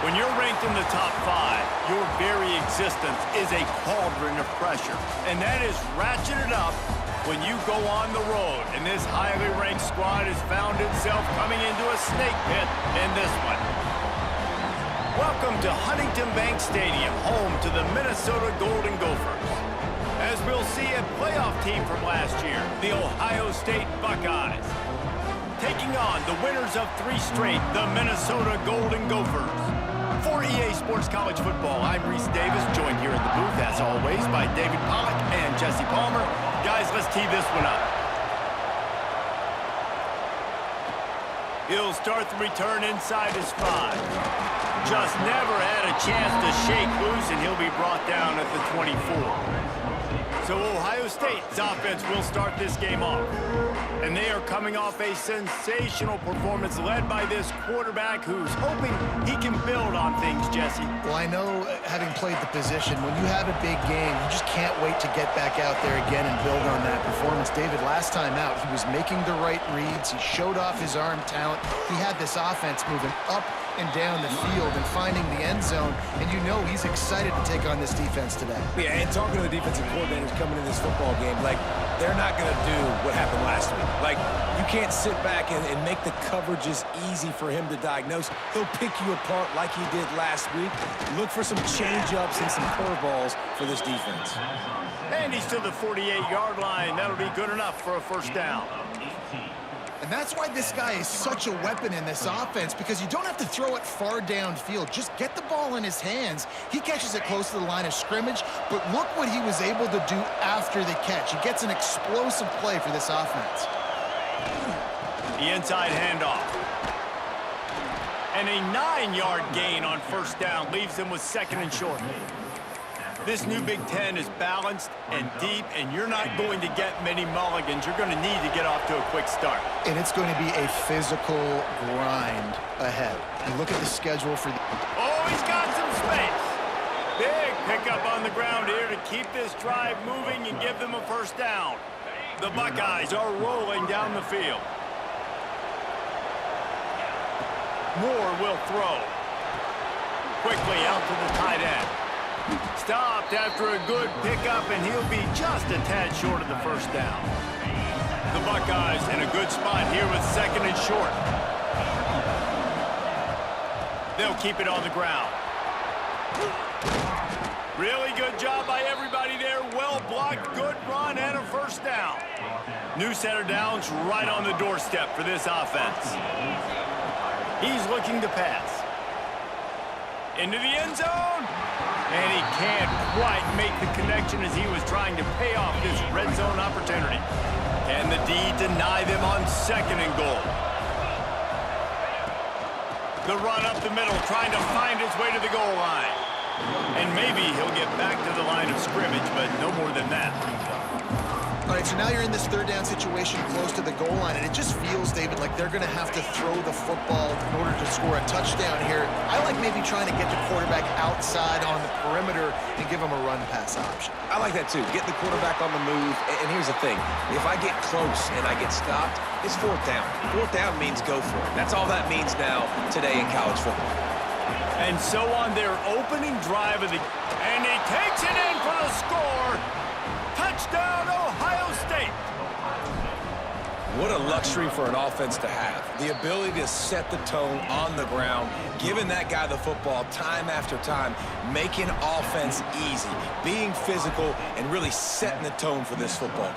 When you're ranked in the top 5, your very existence is a cauldron of pressure. And that is ratcheted up when you go on the road. And this highly ranked squad has found itself coming into a snake pit in this one. Welcome to Huntington Bank Stadium, home to the Minnesota Golden Gophers. As we'll see, a playoff team from last year, the Ohio State Buckeyes, taking on the winners of 3 straight, the Minnesota Golden Gophers. For EA Sports College Football, I'm Reese Davis, joined here at the booth, as always, by David Pollack and Jesse Palmer. Guys, let's tee this one up. He'll start the return inside his 5. Just never had a chance to shake loose, and he'll be brought down at the 24. So Ohio State's offense will start this game off. And they are coming off a sensational performance led by this quarterback who's hoping he can build on things, Jesse. Well, I know, having played the position, when you have a big game, you just can't wait to get back out there again and build on that performance. David, last time out, he was making the right reads. He showed off his arm talent. He had this offense moving up and down the field and finding the end zone, and you know he's excited to take on this defense today. Yeah, and talking to the defensive coordinators coming in this football game, like, they're not going to do what happened last week. Like, you can't sit back and make the coverages easy for him to diagnose. He'll pick you apart like he did last week. Look for some change-ups and some curveballs for this defense. And he's to the 48-yard line. That'll be good enough for a first down. And that's why this guy is such a weapon in this offense, because you don't have to throw it far downfield. Just get the ball in his hands. He catches it close to the line of scrimmage, but look what he was able to do after the catch. He gets an explosive play for this offense. The inside handoff. And a 9-yard gain on first down leaves him with 2nd and short. This new Big Ten is balanced and deep, and you're not going to get many mulligans. You're going to need to get off to a quick start. And it's going to be a physical grind ahead. You look at the schedule for the... Oh, he's got some space. Big pickup on the ground here to keep this drive moving and give them a first down. The Buckeyes are rolling down the field. Moore will throw. Quickly out to the tight end. Stopped after a good pickup, and he'll be just a tad short of the first down. The Buckeyes in a good spot here with 2nd and short. They'll keep it on the ground. Really good job by everybody there. Well blocked, good run, and a first down. New set of downs right on the doorstep for this offense. He's looking to pass. Into the end zone. And he can't quite make the connection as he was trying to pay off this red zone opportunity. Can the D deny them on 2nd and goal? The run up the middle, trying to find his way to the goal line. And maybe he'll get back to the line of scrimmage, but no more than that. All right, so now you're in this 3rd down situation close to the goal line, and it just feels, David, like they're going to have to throw the football in order to score a touchdown here. I like maybe trying to get the quarterback outside on the perimeter and give him a run-pass option. I like that, too. Get the quarterback on the move. And here's the thing. If I get close and I get stopped, it's 4th down. 4th down means go for it. That's all that means now today in college football. And so on their opening drive of the... And he takes it in for the score. Touchdown, Ohio State. What a luxury for an offense to have. The ability to set the tone on the ground, giving that guy the football time after time, making offense easy, being physical, and really setting the tone for this football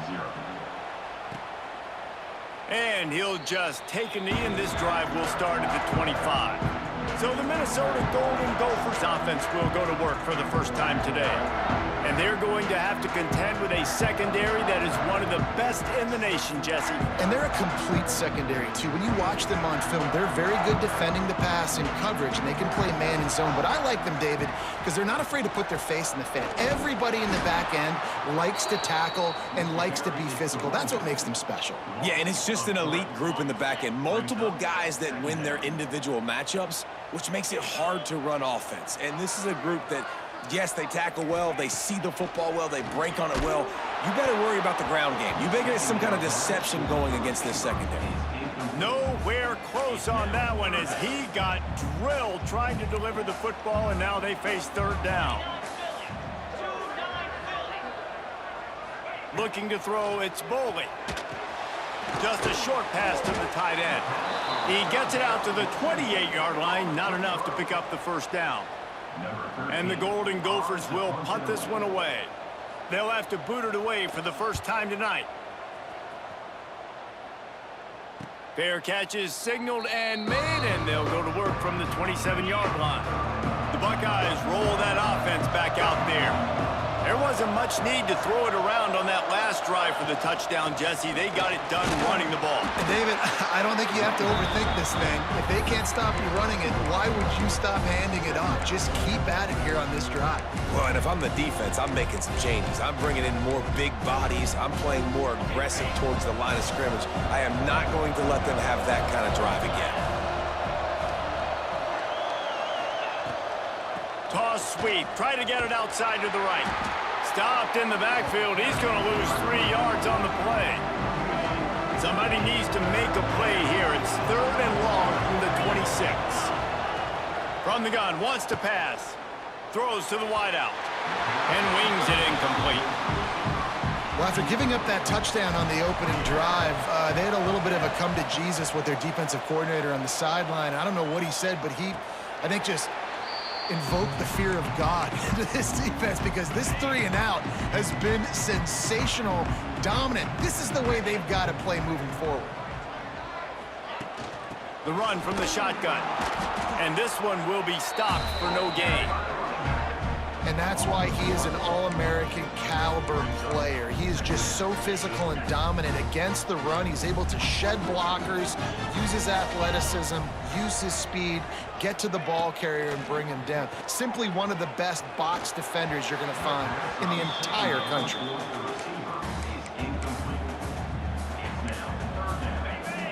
game. And he'll just take a knee, and this drive will start at the 25. So the Minnesota Golden Gophers offense will go to work for the first time today. And they're going to have to contend with a secondary that is one of the best in the nation, Jesse. And they're a complete secondary, too. When you watch them on film, they're very good defending the pass in coverage, and they can play man and zone. But I like them, David, because they're not afraid to put their face in the fan. Everybody in the back end likes to tackle and likes to be physical. That's what makes them special. Yeah, and it's just an elite group in the back end. Multiple guys that win their individual matchups, which makes it hard to run offense. And this is a group that Yes, they tackle well, they see the football well, they break on it well. You better worry about the ground game. You better get some kind of deception going against this secondary. Nowhere close on that one as he got drilled trying to deliver the football, and now they face third down. Looking to throw, it's Boley. Just a short pass to the tight end. He gets it out to the 28-yard line, not enough to pick up the first down. And the Golden Gophers will punt this one away. They'll have to boot it away for the first time tonight. Fair catch is signaled and made, and they'll go to work from the 27-yard line. The Buckeyes roll that offense back out there. There wasn't much need to throw it around on that last drive for the touchdown, Jesse. They got it done running the ball. And David, I don't think you have to overthink this thing. If they can't stop you running it, why would you stop handing it off? Just keep at it here on this drive. Well, and if I'm the defense, I'm making some changes. I'm bringing in more big bodies. I'm playing more aggressive towards the line of scrimmage. I am not going to let them have that kind of drive again. Toss sweep. Try to get it outside to the right. Stopped in the backfield. He's going to lose 3 yards on the play. Somebody needs to make a play here. It's third and long from the 26. From the gun, wants to pass. Throws to the wideout. And wings it incomplete. Well, after giving up that touchdown on the opening drive, they had a little bit of a come to Jesus with their defensive coordinator on the sideline. I don't know what he said, but he, I think, just invoke the fear of God into this defense, because this 3 and out has been sensational, dominant. This is the way they've got to play moving forward. The run from the shotgun. And this one will be stopped for no gain. And that's why he is an All-American caliber player. He is just so physical and dominant against the run. He's able to shed blockers, use his athleticism, use his speed, get to the ball carrier and bring him down. Simply one of the best box defenders you're going to find in the entire country.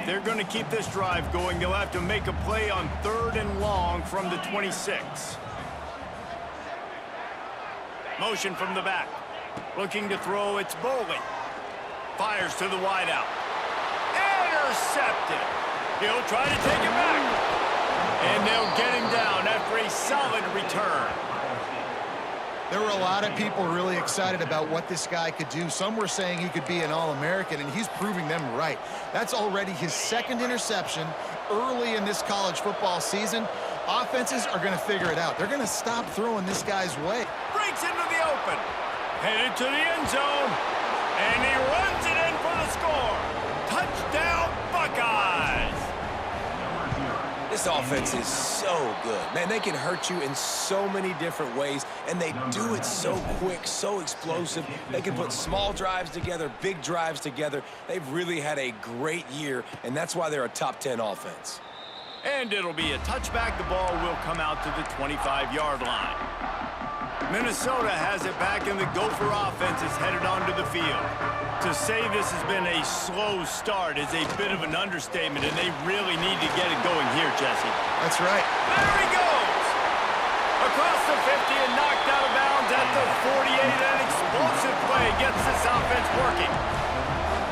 They're going to keep this drive going. They'll have to make a play on third and long from the 26. Motion from the back. Looking to throw, it's Boley. Fires to the wideout. Intercepted. He'll try to take it back. And they'll get him down after a solid return. There were a lot of people really excited about what this guy could do. Some were saying he could be an All-American, and he's proving them right. That's already his second interception early in this college football season. Offenses are going to figure it out. They're going to stop throwing this guy's way. Breaks into the open. Headed to the end zone. And he runs it in for the score. Touchdown, Buckeyes. This offense is so good. Man, they can hurt you in so many different ways, and they do it so quick, so explosive. They can put small drives together, big drives together. They've really had a great year, and that's why they're a top 10 offense. And it'll be a touchback. The ball will come out to the 25-yard line. Minnesota has it back, and the Gopher offense is headed onto the field. To say this has been a slow start is a bit of an understatement, and they really need to get it going here, Jesse. That's right. There he goes! Across the 50 and knocked out of bounds at the 48. An explosive play gets this offense working.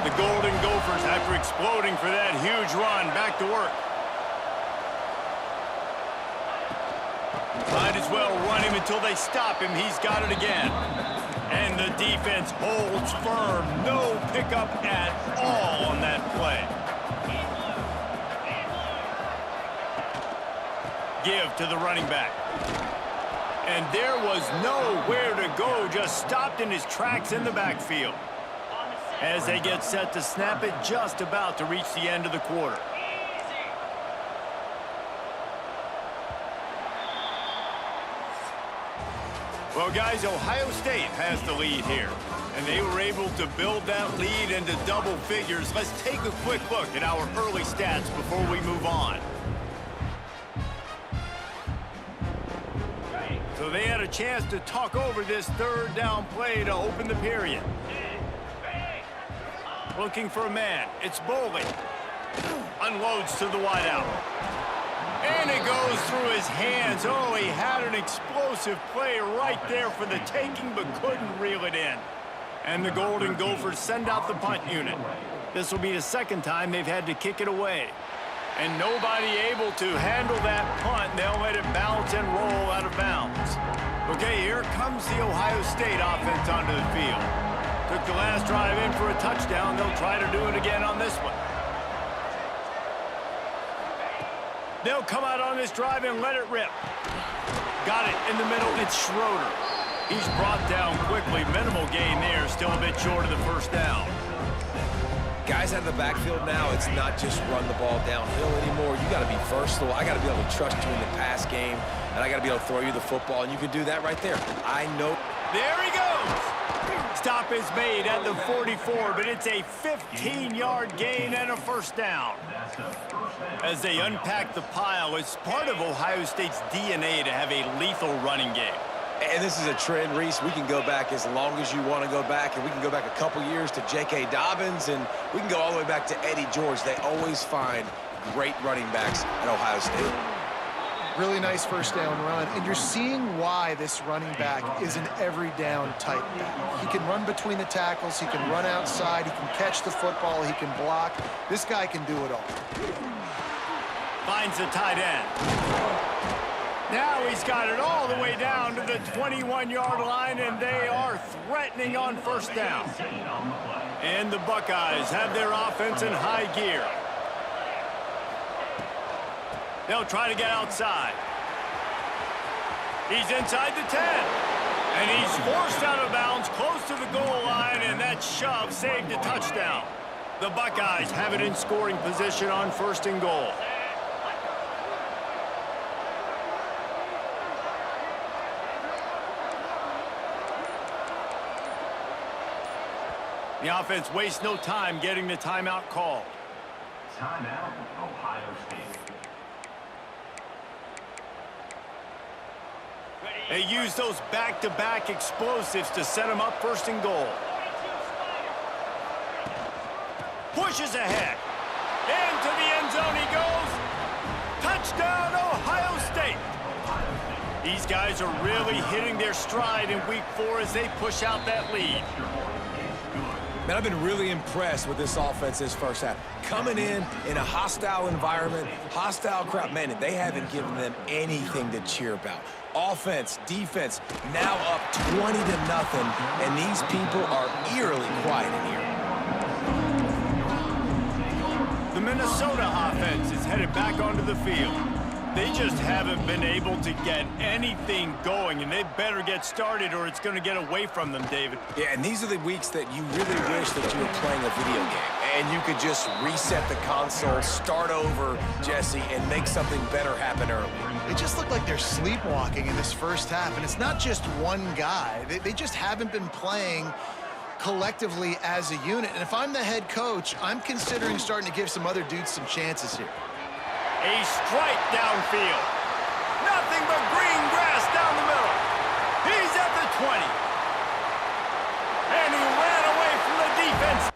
The Golden Gophers, after exploding for that huge run, back to work. Might as well run him until they stop him. He's got it again. And the defense holds firm. No pickup at all on that play. Give to the running back. And there was nowhere to go. Just stopped in his tracks in the backfield. As they get set to snap it, just about to reach the end of the quarter. Well, guys, Ohio State has the lead here, and they were able to build that lead into double figures. Let's take a quick look at our early stats before we move on. So they had a chance to talk over this third down play to open the period. Looking for a man. It's Boley. Unloads to the wideout. And it goes through his hands. Oh, he had an explosive play right there for the taking, but couldn't reel it in. And the Golden Gophers send out the punt unit. This will be the second time they've had to kick it away. And nobody able to handle that punt. They'll let it bounce and roll out of bounds. Okay, here comes the Ohio State offense onto the field. Took the last drive in for a touchdown. They'll try to do it again on this one. They'll come out on this drive and let it rip. Got it in the middle. It's Schroeder. He's brought down quickly. Minimal gain there. Still a bit short of the first down. Guys out of the backfield now, it's not just run the ball downhill anymore. You got to be versatile. I got to be able to trust you in the pass game, and I got to be able to throw you the football, and you can do that right there. I know. There he goes. Stop is made at the 44, but it's a 15-yard gain and a first down. As they unpack the pile, it's part of Ohio State's DNA to have a lethal running game. And this is a trend, Reese. We can go back as long as you want to go back, and we can go back a couple years to J.K. Dobbins, and we can go all the way back to Eddie George. They always find great running backs at Ohio State. Really nice first down run, and you're seeing why this running back is an every down type back. He can run between the tackles, he can run outside, he can catch the football, he can block. This guy can do it all. Finds the tight end. Now he's got it all the way down to the 21-yard line, and they are threatening on first down. And the Buckeyes have their offense in high gear. They'll try to get outside. He's inside the 10. And he's forced out of bounds close to the goal line, and that shove saved a touchdown. The Buckeyes have it in scoring position on first and goal. The offense wastes no time getting the timeout called. Timeout, Ohio State. They use those back-to-back explosives to set them up first and goal. Pushes ahead. Into the end zone he goes. Touchdown, Ohio State. These guys are really hitting their stride in week 4 as they push out that lead. Man, I've been really impressed with this offense this first half. Coming in a hostile environment, hostile crowd, man, they haven't given them anything to cheer about. Offense, defense, now up 20-0, and these people are eerily quiet in here. The Minnesota offense is headed back onto the field. They just haven't been able to get anything going, and they better get started or it's going to get away from them, David. Yeah, and these are the weeks that you really wish that you were playing a video game, and you could just reset the console, start over, Jesse, and make something better happen early. It just looked like they're sleepwalking in this first half, and it's not just one guy. They just haven't been playing collectively as a unit. And if I'm the head coach, I'm considering starting to give some other dudes some chances here. A strike downfield. Nothing but green grass down the middle. He's at the 20. And he ran away from the defense.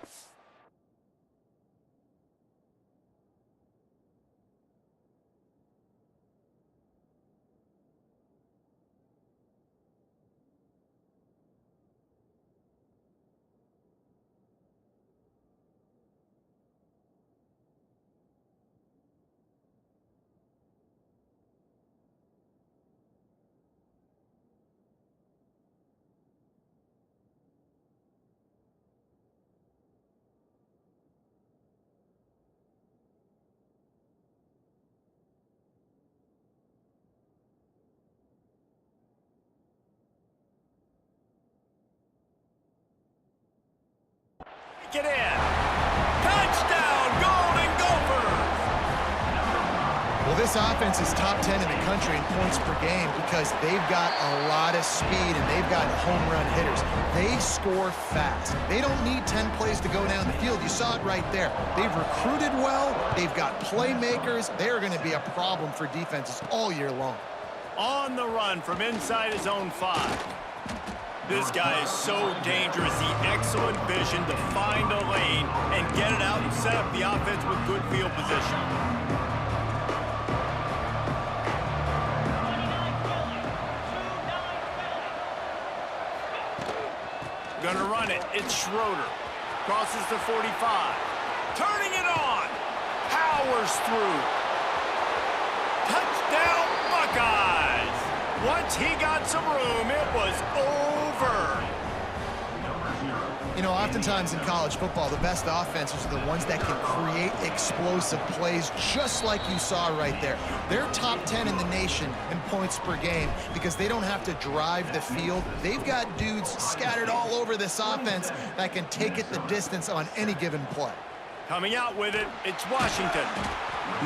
Get in. Touchdown, Golden Gophers! Well, this offense is top 10 in the country in points per game because they've got a lot of speed and they've got home run hitters. They score fast. They don't need 10 plays to go down the field. You saw it right there. They've recruited well. They've got playmakers. They are going to be a problem for defenses all year long. On the run from inside his own 5. This guy is so dangerous. The excellent vision to find a lane and get it out and set up the offense with good field position. Gonna run it. It's Schroeder. Crosses the 45. Turning it on. Powers through. Touchdown, Buckeyes. Once he got some room, it was over. You know, oftentimes in college football, the best offenses are the ones that can create explosive plays, just like you saw right there. They're top 10 in the nation in points per game because they don't have to drive the field. They've got dudes scattered all over this offense that can take it the distance on any given play. Coming out with it, it's Washington.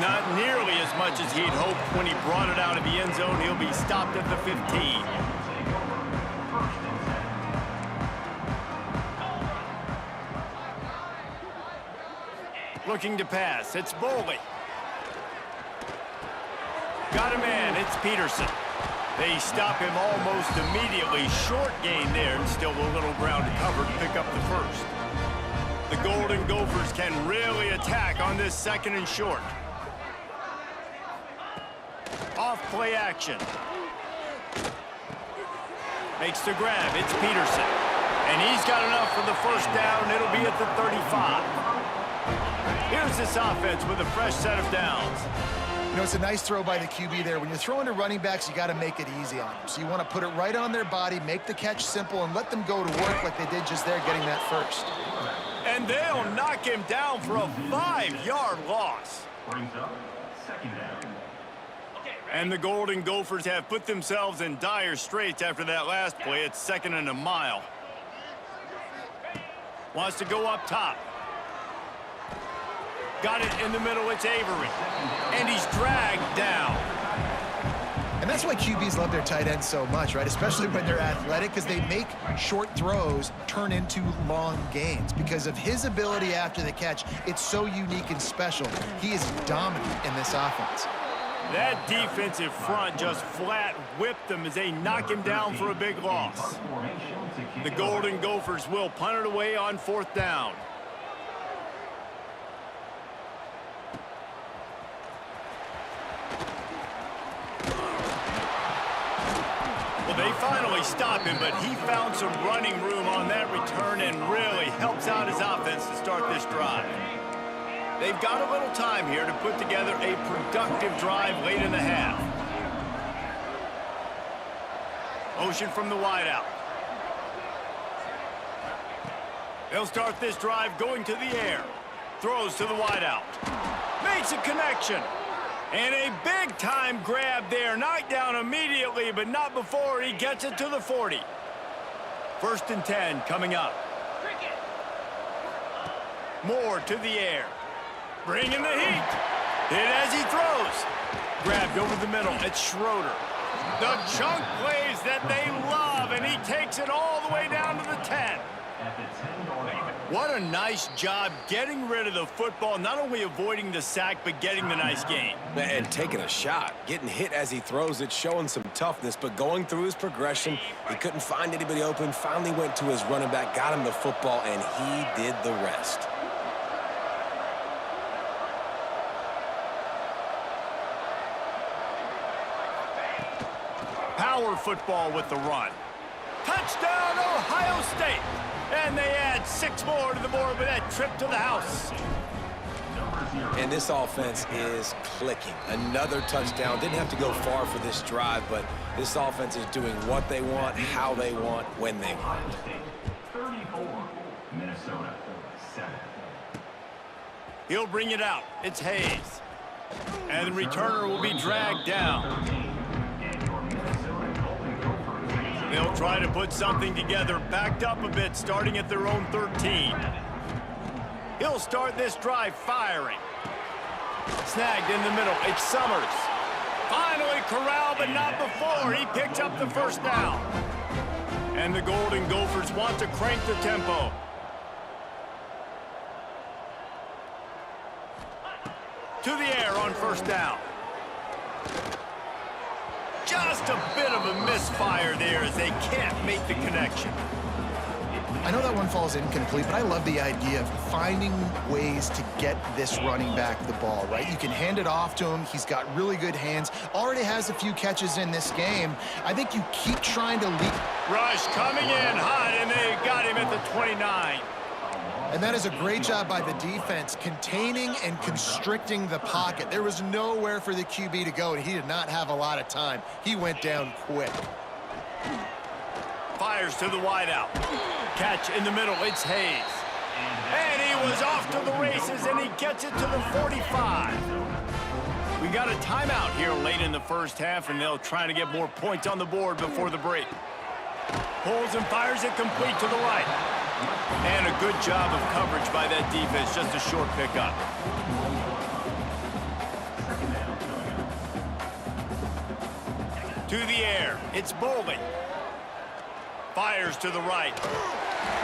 Not nearly as much as he'd hoped when he brought it out of the end zone. He'll be stopped at the 15. Looking to pass, it's Boley. Got a man, it's Peterson. They stop him almost immediately. Short gain there, and still a little ground to cover to pick up the first. The Golden Gophers can really attack on this 2nd and short. Off play action. Makes the grab, it's Peterson. And he's got enough for the first down. It'll be at the 35. Here's this offense with a fresh set of downs. You know, it's a nice throw by the QB there. When you're throwing to running backs, you got to make it easy on them. So you want to put it right on their body, make the catch simple, and let them go to work like they did just there, getting that first. And they'll knock him down for a 5-yard loss. Brings up 2nd down. And the Golden Gophers have put themselves in dire straits after that last play. It's 2nd and a mile. Wants to go up top. Got it in the middle, it's Avery. And he's dragged down. And that's why QBs love their tight ends so much, right? Especially when they're athletic, because they make short throws turn into long gains. Because of his ability after the catch, it's so unique and special. He is dominant in this offense. That defensive front just flat whipped them as they knock him down for a big loss. The Golden Gophers will punt it away on 4th down. Well, they finally stop him, but he found some running room on that return and really helps out his offense to start this drive. They've got a little time here to put together a productive drive late in the half. Motion from the wideout. They'll start this drive going to the air. Throws to the wideout. Makes a connection. And a big-time grab there. Knocked down immediately, but not before he gets it to the 40. 1st and 10 coming up. Moore to the air. Bringing the heat. Hit as he throws. Grabbed over the middle. It's Schroeder. The chunk plays that they love, and he takes it all the way down to the 10. What a nice job getting rid of the football, not only avoiding the sack, but getting the nice gain. And taking a shot, getting hit as he throws it, showing some toughness, but going through his progression, he couldn't find anybody open, finally went to his running back, got him the football, and he did the rest. Power football with the run. Touchdown, Ohio State. And they add 6 more to the board with that trip to the house. And this offense is clicking. Another touchdown. Didn't have to go far for this drive, but this offense is doing what they want, how they want, when they want. 34, Minnesota, 7. He'll bring it out. It's Hayes. And the returner will be dragged down. They'll try to put something together, backed up a bit, starting at their own 13. He'll start this drive firing. Snagged in the middle, it's Summers. Finally corralled, but not before. He picks up the first down. And the Golden Gophers want to crank the tempo. To the air on 1st down. Just a bit of a misfire there as they can't make the connection. I know that one falls incomplete, but I love the idea of finding ways to get this running back the ball, right? You can hand it off to him. He's got really good hands. Already has a few catches in this game. I think you keep trying to lead. Rush coming in hot, and they got him at the 29. And that is a great job by the defense, containing and constricting the pocket. There was nowhere for the QB to go, and he did not have a lot of time. He went down quick. Fires to the wideout. Catch in the middle, it's Hayes. And he was off to the races, and he gets it to the 45. We got a timeout here late in the first half, and they'll try to get more points on the board before the break. Pulls and fires it complete to the right. And a good job of coverage by that defense, just a short pickup. To the air, it's Boldy. Fires to the right.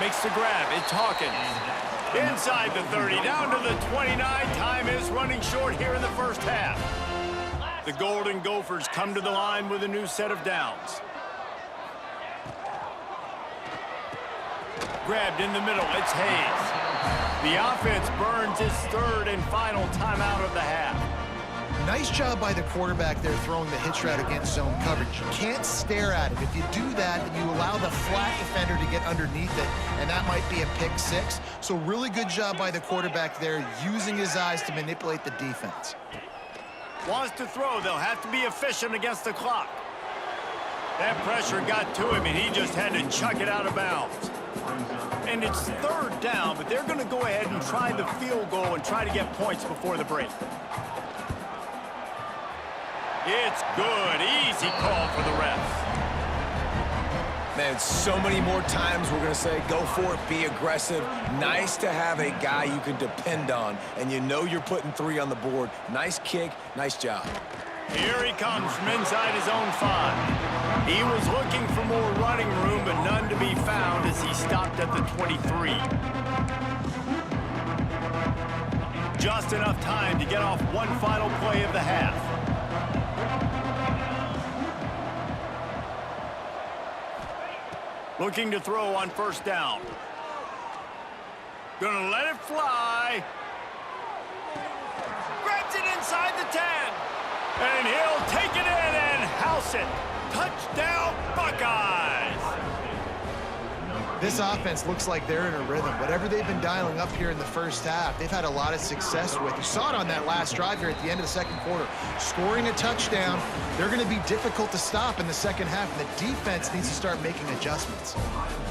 Makes the grab, it's Hawkins. Inside the 30, down to the 29. Time is running short here in the first half. The Golden Gophers come to the line with a new set of downs. Grabbed in the middle, it's Hayes. The offense burns its third and final timeout of the half. Nice job by the quarterback there throwing the hitch route against zone coverage. You can't stare at it. If you do that, then you allow the flat defender to get underneath it, and that might be a pick six. So really good job by the quarterback there, using his eyes to manipulate the defense. Wants to throw, they'll have to be efficient against the clock. That pressure got to him, and he just had to chuck it out of bounds. And it's third down, but they're going to go ahead and try the field goal and try to get points before the break. It's good. Easy call for the refs. Man, so many more times we're going to say, go for it, be aggressive. Nice to have a guy you can depend on, and you know you're putting 3 on the board. Nice kick, nice job. Here he comes from inside his own 5. He was looking for more running room, but none to be found as he stopped at the 23. Just enough time to get off one final play of the half. Looking to throw on first down. Gonna let it fly. Grabs it inside the 10. And he'll take it in and house it. Touchdown, Buckeyes! This offense looks like they're in a rhythm. Whatever they've been dialing up here in the first half, they've had a lot of success with. You saw it on that last drive here at the end of the second quarter. Scoring a touchdown, they're going to be difficult to stop in the second half, and the defense needs to start making adjustments.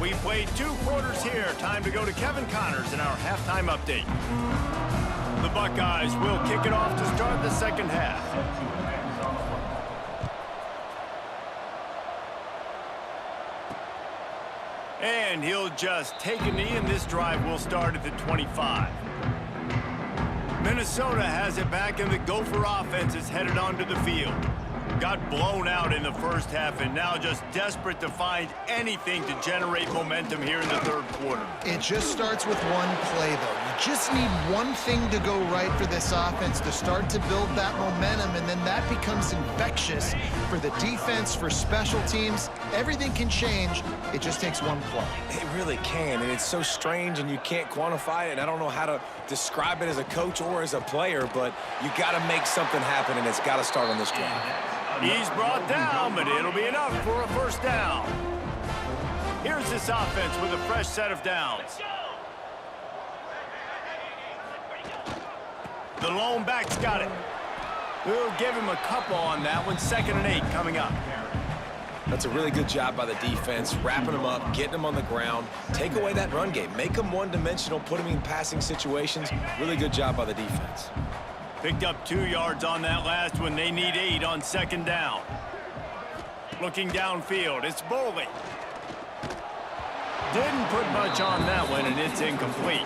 We played 2 quarters here. Time to go to Kevin Connors in our halftime update. The Buckeyes will kick it off to start the second half. And he'll just take a knee, and this drive will start at the 25. Minnesota has it back, and the Gopher offense is headed onto the field. Got blown out in the first half, and now just desperate to find anything to generate momentum here in the third quarter. It just starts with one play, though. You just need one thing to go right for this offense to start to build that momentum, and then that becomes infectious for the defense, for special teams. Everything can change. It just takes one play. It really can, and it's so strange, and you can't quantify it, and I don't know how to describe it as a coach or as a player, but you got to make something happen, and it's got to start on this drive. He's brought down, but it'll be enough for a first down. Here's this offense with a fresh set of downs. The lone back's got it. We'll give him a couple on that one. 2nd and 8 coming up. That's a really good job by the defense, wrapping them up, getting them on the ground, take away that run game, make them one-dimensional, put them in passing situations. Really good job by the defense. Picked up 2 yards on that last one. They need 8 on 2nd down. Looking downfield, it's Boldy. Didn't put much on that one, and it's incomplete.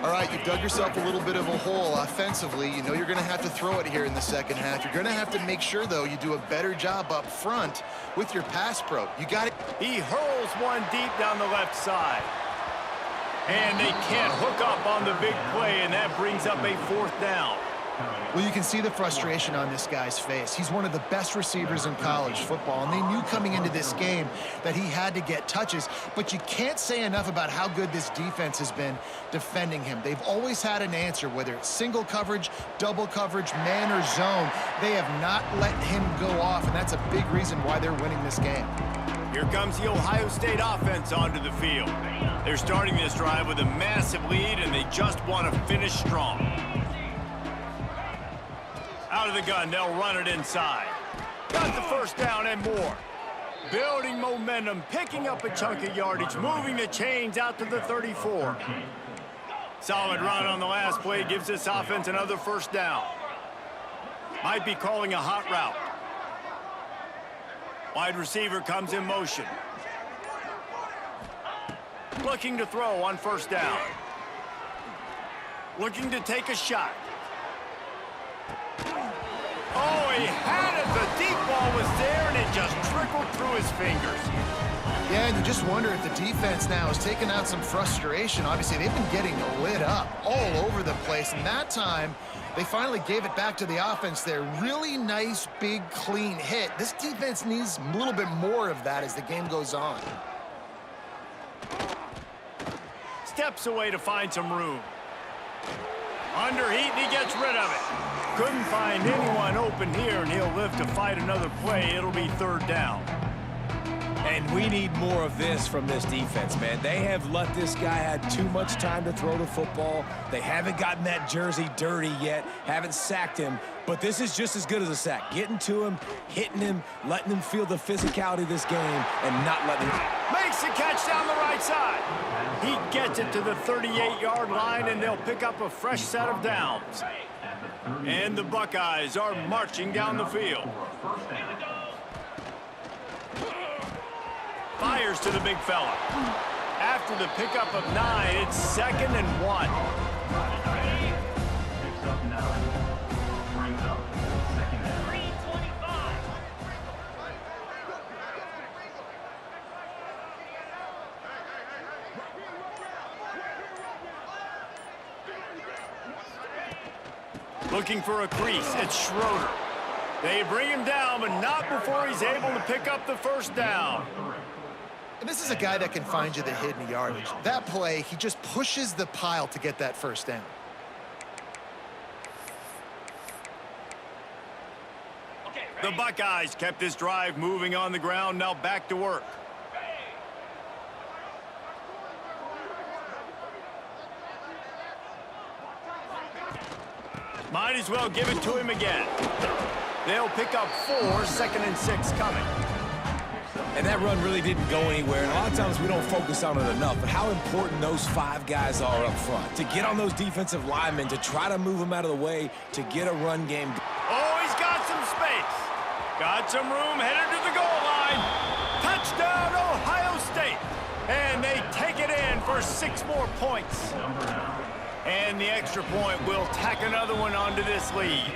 All right, you've dug yourself a little bit of a hole offensively. You know you're going to have to throw it here in the second half. You're going to have to make sure, though, you do a better job up front with your pass pro. You got it. He hurls one deep down the left side. And they can't hook up on the big play, and that brings up a 4th down. Well, you can see the frustration on this guy's face. He's one of the best receivers in college football, and they knew coming into this game that he had to get touches, but you can't say enough about how good this defense has been defending him. They've always had an answer, whether it's single coverage, double coverage, man or zone. They have not let him go off, and that's a big reason why they're winning this game. Here comes the Ohio State offense onto the field. They're starting this drive with a massive lead, and they just want to finish strong. Out of the gun, they'll run it inside. Got the first down and more. Building momentum, picking up a chunk of yardage, moving the chains out to the 34. Solid run on the last play gives this offense another first down. Might be calling a hot route. Wide receiver comes in motion. Looking to throw on first down. Looking to take a shot. Oh, he had it. The deep ball was there, and it just trickled through his fingers. Yeah, and you just wonder if the defense now has taken out some frustration. Obviously, they've been getting lit up all over the place, and that time, they finally gave it back to the offense there. Really nice, big, clean hit. This defense needs a little bit more of that as the game goes on. Steps away to find some room. Under heat, and he gets rid of it. Couldn't find anyone open here, and he'll live to fight another play. It'll be third down. And we need more of this from this defense, man. They have let this guy have too much time to throw the football. They haven't gotten that jersey dirty yet, haven't sacked him. But this is just as good as a sack. Getting to him, hitting him, letting him feel the physicality of this game, and not letting him. Makes the catch down the right side. He gets it to the 38-yard line, and they'll pick up a fresh set of downs. And the Buckeyes are marching down the field. Fires to the big fella. After the pickup of 9, it's 2nd and 1. Picks up 9. Brings up 2nd down. 3:25. Looking for a crease, it's Schroeder. They bring him down, but not before he's able to pick up the first down. And this is a guy that can find you the hidden yardage. That play, he just pushes the pile to get that first down. The Buckeyes kept this drive moving on the ground, now back to work. Might as well give it to him again. They'll pick up 4, 2nd and 6 coming. And that run really didn't go anywhere. And a lot of times we don't focus on it enough, but how important those 5 guys are up front. To get on those defensive linemen, to try to move them out of the way, to get a run game. Oh, he's got some space. Got some room, headed to the goal line. Touchdown, Ohio State. And they take it in for 6 more points. And the extra point will tack another one onto this lead.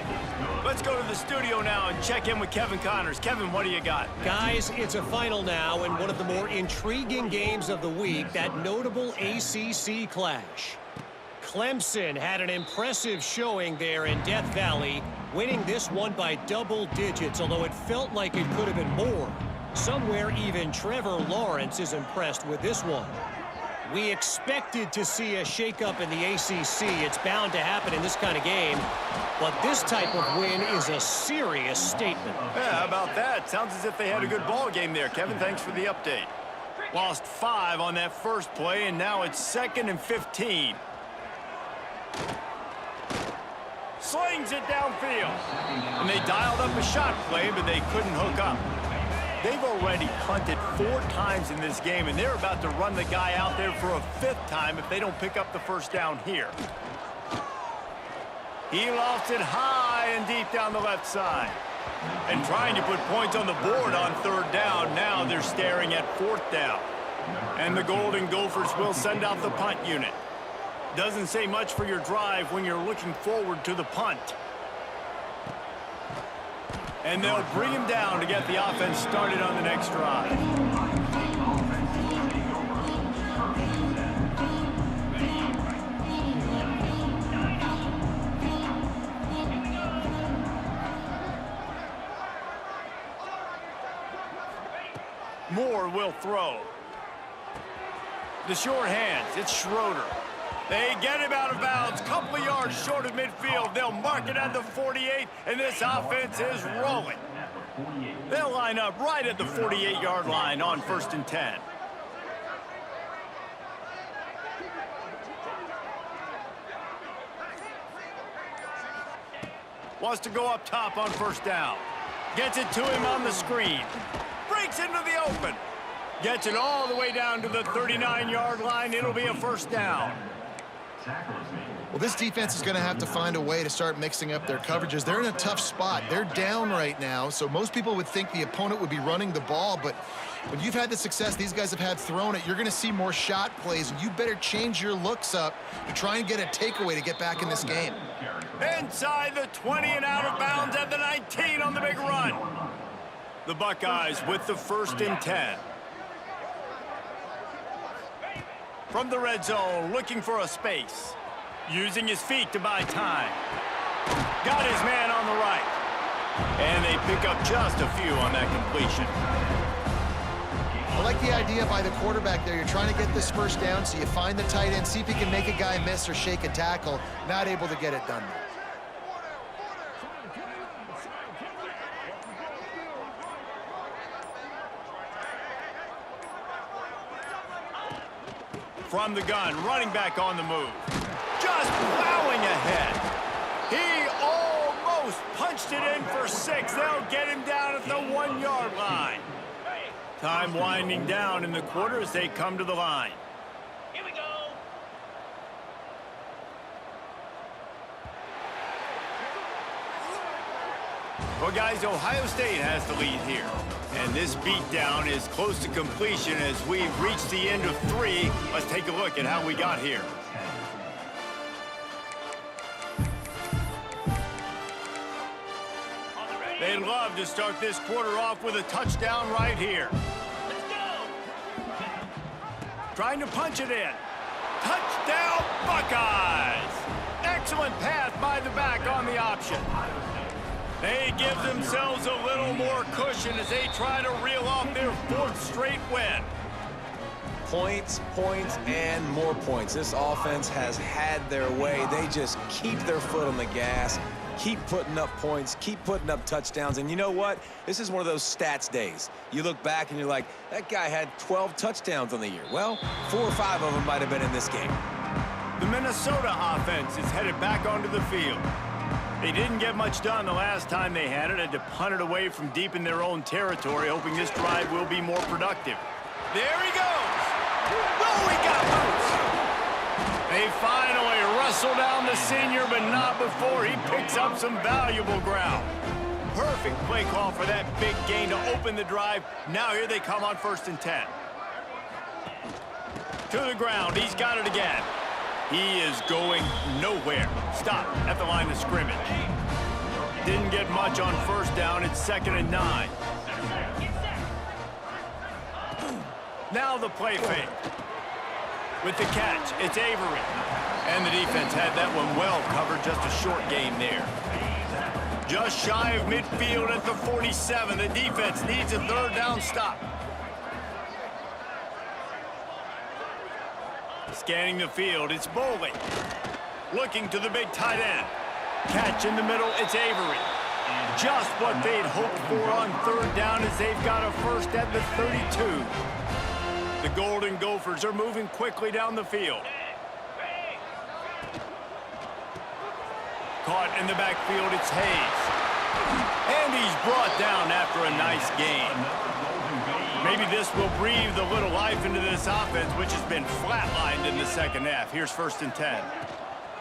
Let's go to the studio now and check in with Kevin Connors. Kevin, what do you got? Guys, it's a final now in one of the more intriguing games of the week, that notable ACC clash. Clemson had an impressive showing there in Death Valley, winning this one by double digits, although it felt like it could have been more. Somewhere even Trevor Lawrence is impressed with this one. We expected to see a shakeup in the ACC. It's bound to happen in this kind of game. But this type of win is a serious statement. Yeah, how about that? Sounds as if they had a good ball game there. Kevin, thanks for the update. Lost 5 on that first play, and now it's 2nd and 15. Slings it downfield. And they dialed up a shot play, but they couldn't hook up. They've already punted 4 times in this game, and they're about to run the guy out there for a 5th time if they don't pick up the first down here. He lofts it high and deep down the left side. And trying to put points on the board on 3rd down. Now they're staring at 4th down. And the Golden Gophers will send out the punt unit. Doesn't say much for your drive when you're looking forward to the punt. And they'll bring him down to get the offense started on the next drive. Moore will throw. The short hands, it's Schroeder. They get him out of bounds, couple of yards short of midfield. They'll mark it at the 48, and this offense is rolling. They'll line up right at the 48-yard line on 1st and 10. Wants to go up top on 1st down. Gets it to him on the screen. Breaks into the open. Gets it all the way down to the 39-yard line. It'll be a 1st down. Well, this defense is going to have to find a way to start mixing up their coverages. They're in a tough spot. They're down right now, so most people would think the opponent would be running the ball, but when you've had the success these guys have had throwing it, you're going to see more shot plays, and you better change your looks up to try and get a takeaway to get back in this game. Inside the 20 and out of bounds at the 19 on the big run. The Buckeyes with the 1st and 10. From the red zone, looking for a space. Using his feet to buy time. Got his man on the right. And they pick up just a few on that completion. I like the idea by the quarterback there. You're trying to get this 1st down, so you find the tight end, see if he can make a guy miss or shake a tackle. Not able to get it done. From the gun, running back on the move. Just plowing ahead. He almost punched it in for 6. They'll get him down at the 1-yard line. Time winding down in the quarter as they come to the line. Here we go. Well, guys, Ohio State has the lead here. And this beatdown is close to completion as we've reached the end of 3. Let's take a look at how we got here. They'd love to start this quarter off with a touchdown right here. Let's go. Trying to punch it in. Touchdown, Buckeyes! Excellent pass by the back on the option. They give themselves a little more cushion as they try to reel off their 4th straight win. Points, points, and more points. This offense has had their way. They just keep their foot on the gas, keep putting up points, keep putting up touchdowns. And you know what? This is one of those stats days. You look back and you're like, that guy had 12 touchdowns on the year. Well, 4 or 5 of them might have been in this game. The Minnesota offense is headed back onto the field. They didn't get much done the last time they had it. Had to punt it away from deep in their own territory, hoping this drive will be more productive. There he goes. Oh, he got loose. They finally wrestle down the senior, but not before he picks up some valuable ground. Perfect play call for that big gain to open the drive. Now here they come on 1st and 10. To the ground. He's got it again. He is going nowhere. Stop at the line of scrimmage. Didn't get much on 1st down. It's 2nd and 9. Now the play fake. With the catch, it's Avery. And the defense had that one well covered. Just a short gain there. Just shy of midfield at the 47. The defense needs a 3rd down stop. Scanning the field, it's Bowling. Looking to the big tight end. Catch in the middle, it's Avery. Just what they'd hoped for on 3rd down as they've got a 1st at the 32. The Golden Gophers are moving quickly down the field. Caught in the backfield, it's Hayes. And he's brought down after a nice gain. Maybe this will breathe a little life into this offense, which has been flatlined in the 2nd half. Here's 1st and 10.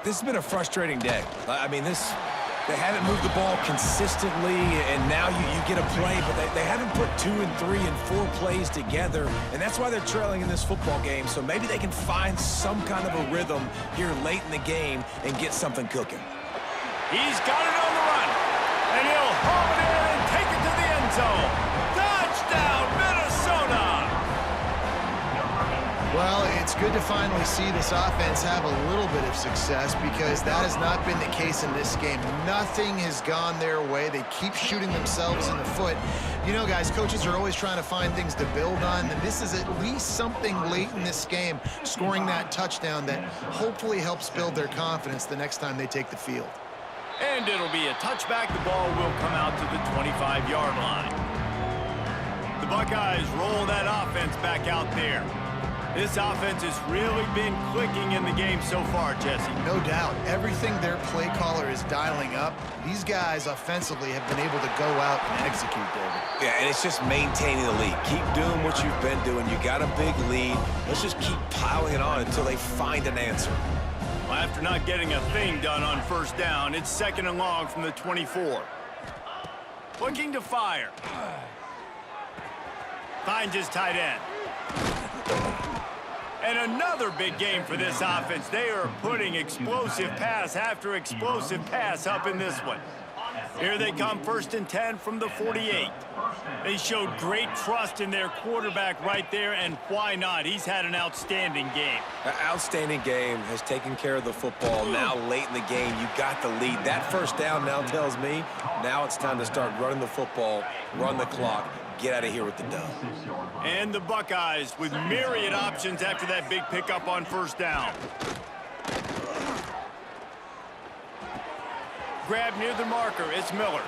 This has been a frustrating day. I mean, they haven't moved the ball consistently, and now you get a play, but they haven't put 2 and 3 and 4 plays together, and that's why they're trailing in this football game. So maybe they can find some kind of a rhythm here late in the game and get something cooking. He's got it on the run, and he'll haul it in and take it to the end zone. Touchdown, Minnesota! Well, it's good to finally see this offense have a little bit of success because that has not been the case in this game. Nothing has gone their way. They keep shooting themselves in the foot. You know, guys, coaches are always trying to find things to build on, and this is at least something late in this game, scoring that touchdown that hopefully helps build their confidence the next time they take the field. And it'll be a touchback. The ball will come out to the 25-yard line. The Buckeyes roll that offense back out there. This offense has really been clicking in the game so far, Jesse. No doubt. Everything their play caller is dialing up, these guys offensively have been able to go out and execute, David. Yeah, and it's just maintaining the lead. Keep doing what you've been doing. You got a big lead. Let's just keep piling it on until they find an answer. Well, after not getting a thing done on first down, it's 2nd and long from the 24. Looking to fire. Finds his tight end. And another big game for this offense. They are putting explosive pass after explosive pass up in this one. Here they come, 1st and 10 from the 48. They showed great trust in their quarterback right there, and why not? He's had an outstanding game. An outstanding game, has taken care of the football. Now late in the game, you got the lead. That first down now tells me now it's time to start running the football, run the clock, get out of here with the dub. And the Buckeyes with myriad options after that big pickup on first down. Grab near the marker, it's Miller.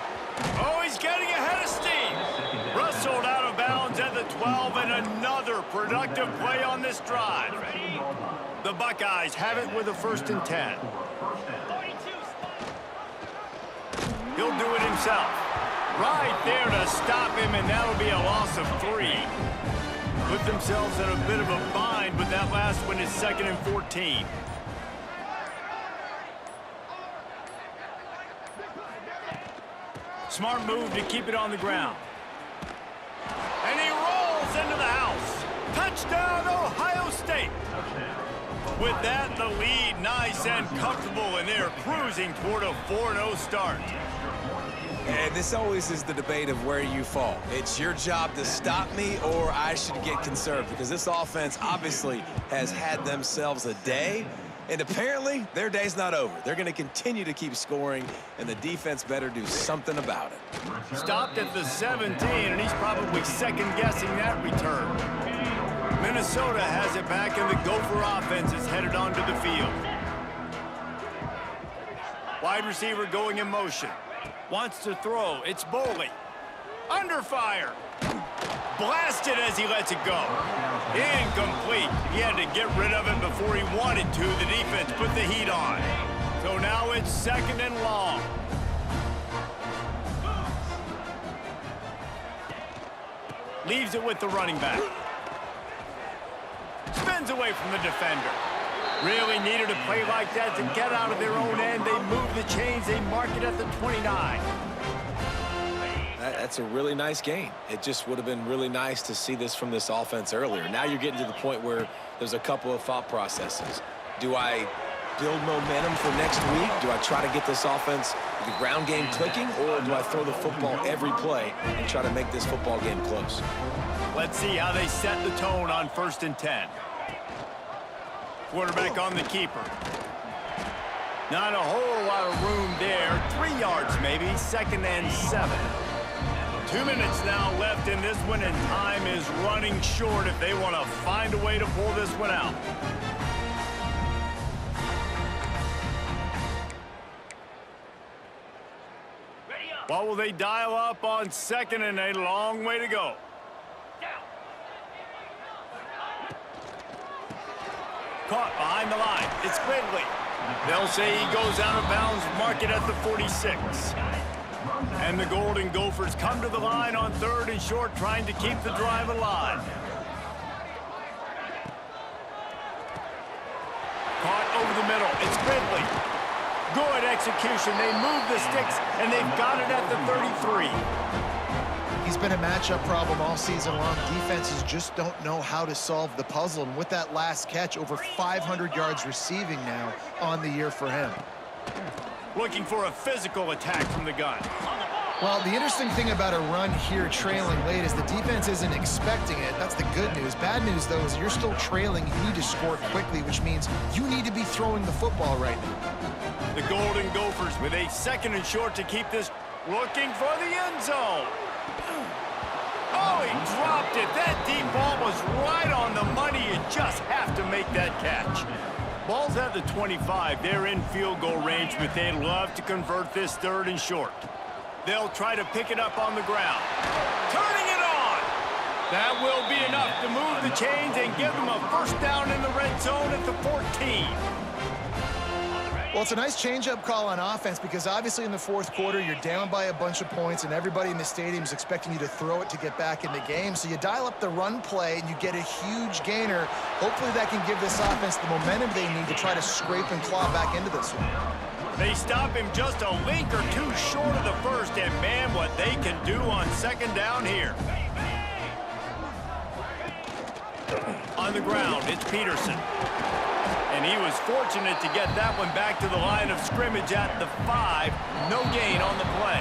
Oh, he's getting ahead of steam. Rustled out of bounds at the 12, and another productive play on this drive. The Buckeyes have it with a 1st and 10. He'll do it himself. Right there to stop him, and that'll be a loss of 3. Put themselves in a bit of a bind, but that last one is 2nd and 14. Smart move to keep it on the ground. And he rolls into the house. Touchdown, Ohio State. With that, the lead nice and comfortable, and they're cruising toward a 4-0 start. And this always is the debate of where you fall. It's your job to stop me, or I should get conserved, because this offense obviously has had themselves a day, and apparently their day's not over. They're going to continue to keep scoring, and the defense better do something about it. Stopped at the 17, and he's probably second-guessing that return. Minnesota has it back, and the Gopher offense is headed onto the field. Wide receiver going in motion. Wants to throw. It's Boley. Under fire. Blasted as he lets it go. Incomplete. He had to get rid of it before he wanted to. The defense put the heat on. So now it's 2nd and long. Leaves it with the running back. Spins away from the defender. Really needed a play like that to get out of their own end. They move the chains. They mark it at the 29. That's a really nice game. It just would have been really nice to see this from this offense earlier. Now you're getting to the point where there's a couple of thought processes. Do I build momentum for next week? Do I try to get this offense, the ground game clicking, or do I throw the football every play and try to make this football game close? Let's see how they set the tone on 1st and 10. Quarterback on the keeper. Not a whole lot of room there. 3 yards maybe. 2nd and 7. 2 minutes now left in this one, and time is running short if they want to find a way to pull this one out. What will they dial up on 2nd and a long way to go? Caught behind the line. It's Quigley. They'll say he goes out of bounds, mark it at the 46. And the Golden Gophers come to the line on 3rd and short, trying to keep the drive alive. Caught over the middle. It's Quigley. Good execution. They move the sticks, and they've got it at the 33. He's been a matchup problem all season long. Defenses just don't know how to solve the puzzle. And with that last catch, over 500 yards receiving now on the year for him. Looking for a physical attack from the gun. Well, the interesting thing about a run here trailing late is the defense isn't expecting it. That's the good news. Bad news, though, is you're still trailing. You need to score quickly, which means you need to be throwing the football right now. The Golden Gophers with a 2nd and short to keep this, looking for the end zone. Oh, he dropped it. That deep ball was right on the money. You just have to make that catch. Ball's at the 25. They're in field goal range, but they'd love to convert this 3rd and short. They'll try to pick it up on the ground. Turning it on! That will be enough to move the chains and give them a 1st down in the red zone at the 14. Well, it's a nice change-up call on offense because obviously in the 4th quarter, you're down by a bunch of points and everybody in the stadium is expecting you to throw it to get back in the game. So you dial up the run play and you get a huge gainer. Hopefully that can give this offense the momentum they need to try to scrape and claw back into this one. They stop him just a link or 2 short of the 1st, and man, what they can do on 2nd down here. On the ground, it's Peterson. And he was fortunate to get that one back to the line of scrimmage at the 5. No gain on the play.